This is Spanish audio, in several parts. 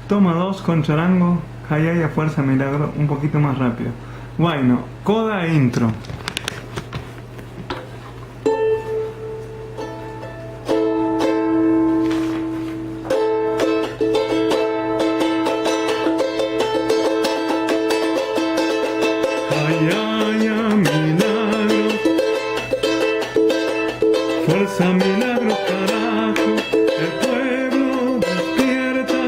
Toma 2 con charango, Hayaya fuerza milagro, un poquito más rápido. Bueno, coda e intro. Hayaya milagro, fuerza milagro carajo, el pueblo despierta,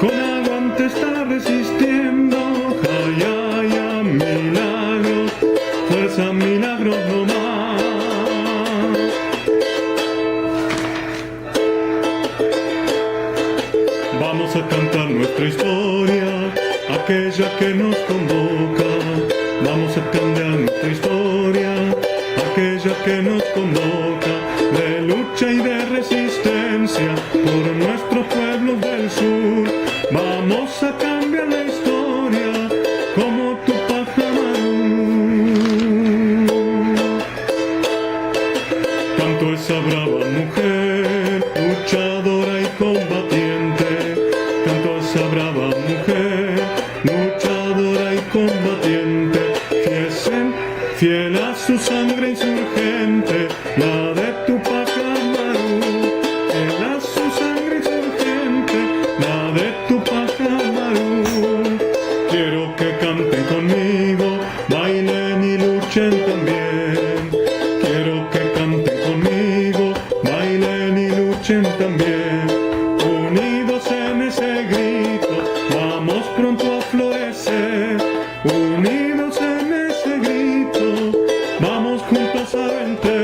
con aguante está resistiendo. Hayaya milagros, fuerza milagros no más. Vamos a cantar nuestra historia, aquella que nos convoca. Vamos a cambiar nuestra historia, aquella que nos convoca, de lucha y de resistencia por nuestros pueblos del sur. Vamos a cambiar la historia como Tupac Amaru. Canto esa brava mujer, luchadora y combatiente. Canto esa brava mujer, luchadora y combatiente, fiel a su sangre insurgente, la de Tupac Amaru. Fiel a su sangre insurgente, la de Tupac Amaru. Quiero que canten conmigo, bailen y luchen también. Quiero que canten conmigo, bailen y luchen también. Unidos en ese grito, vamos pronto a florecer. Unidos en ese grito, vamos juntos a vencer.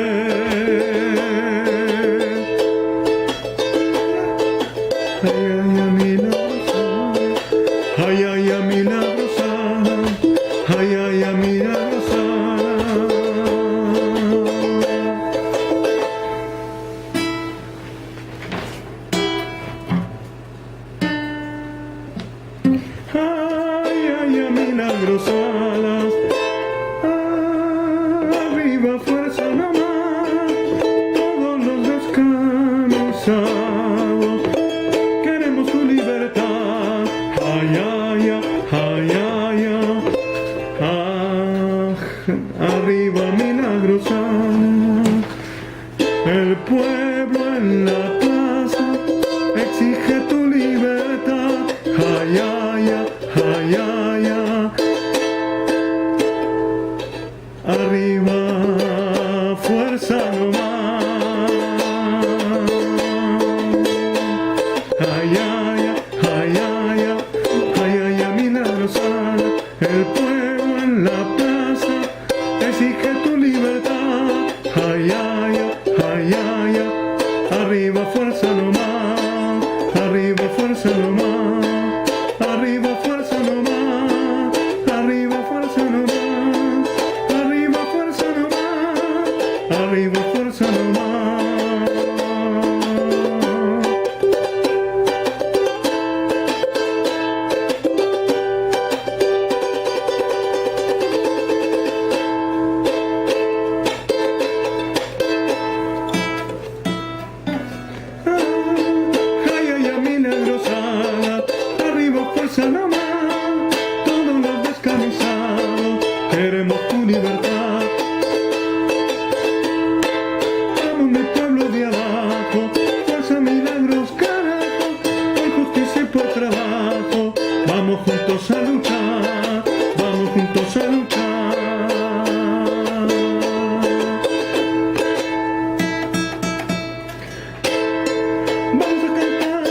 Hayaya milagrosa, hayaya milagrosa, hayaya milagrosa. Hayaya milagrosalas, arriba fuerza nomás, todos los descansados, queremos su libertad. Hayaya, hayaya, arriba milagrosalas, el pueblo en la plaza exige tu libertad. Hayaya, hayaya, arriba fuerza nomás. Hayaya, hayaya, hayaya milagrosana, el pueblo en la plaza exige tu libertad. Hayaya, hayaya, arriba fuerza nomás, arriba fuerza nomás. Arriba fuerza nomás, arriba fuerza nomás, arriba fuerza nomás, arriba fuerza nomás. Hayaya milagrosana, arriba fuerza nomás, todos los descamisados queremos tu libertad. Vamos mi pueblo de abajo, fuerza milagros carajo, por justicia y por trabajo. Vamos juntos a luchar, vamos juntos a luchar. Vamos a cantar,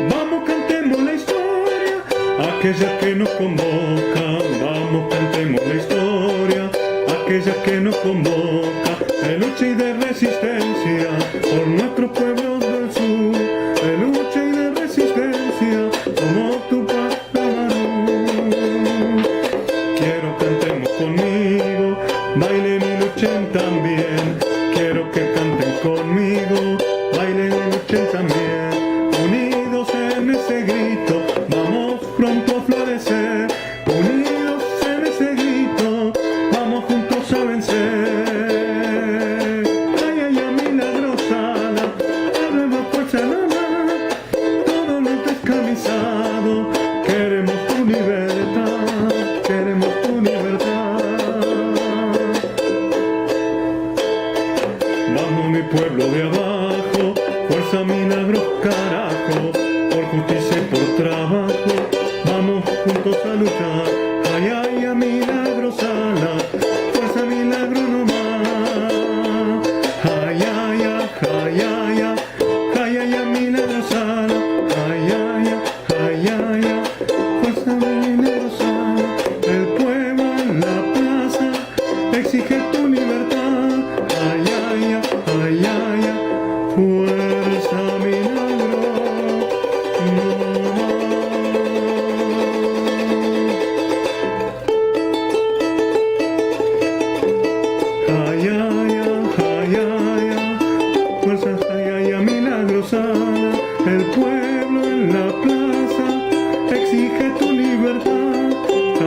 vamos cantemos la historia, aquella que nos convoca. Vamos cantemos la historia, aquella que nos convoca, de lucha y de resistencia por nuestros pueblos del sur. De lucha y de resistencia como Tupac Amaru. Quiero cantemos conmigo, bailen y luchen también. Quiero que canten conmigo, bailen y luchen también. Unidos en ese grito, vamos pronto a florecer. Unidos en ese grito, vamos juntos a vencer. Hayaya milagrosana, Vamos mi pueblo de abajo, fuerza, milagros, carajo, por justicia y por trabajo, vamos juntos a luchar. Ay, ay, a milagros a la fuerza, milagro no más. Ay, ay, ay, ay, ay, ay, ay, ay, a milagros a la, ay, ay, ay, ay, ay, fuerza, milagros a la. El pueblo en la plaza exige tu libertad. Ay, ay, ay, ay, ay, ay, fuerza, milagro no más. Ay, ay, ay, ay, ay, fuerza, ay, ay, ay, milagrosana. El pueblo en la plaza exige tu libertad.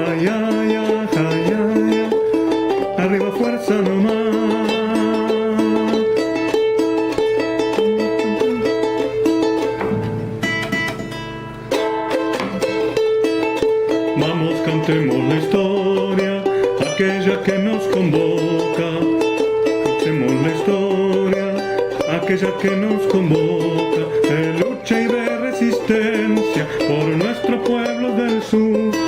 Ay, ay, ay, ay, ay, ay, arriba fuerza nomás. Vamos, cantemos la historia, aquella que nos convoca. Cantemos la historia, aquella que nos convoca. De lucha y de resistencia por nuestro pueblo del sur.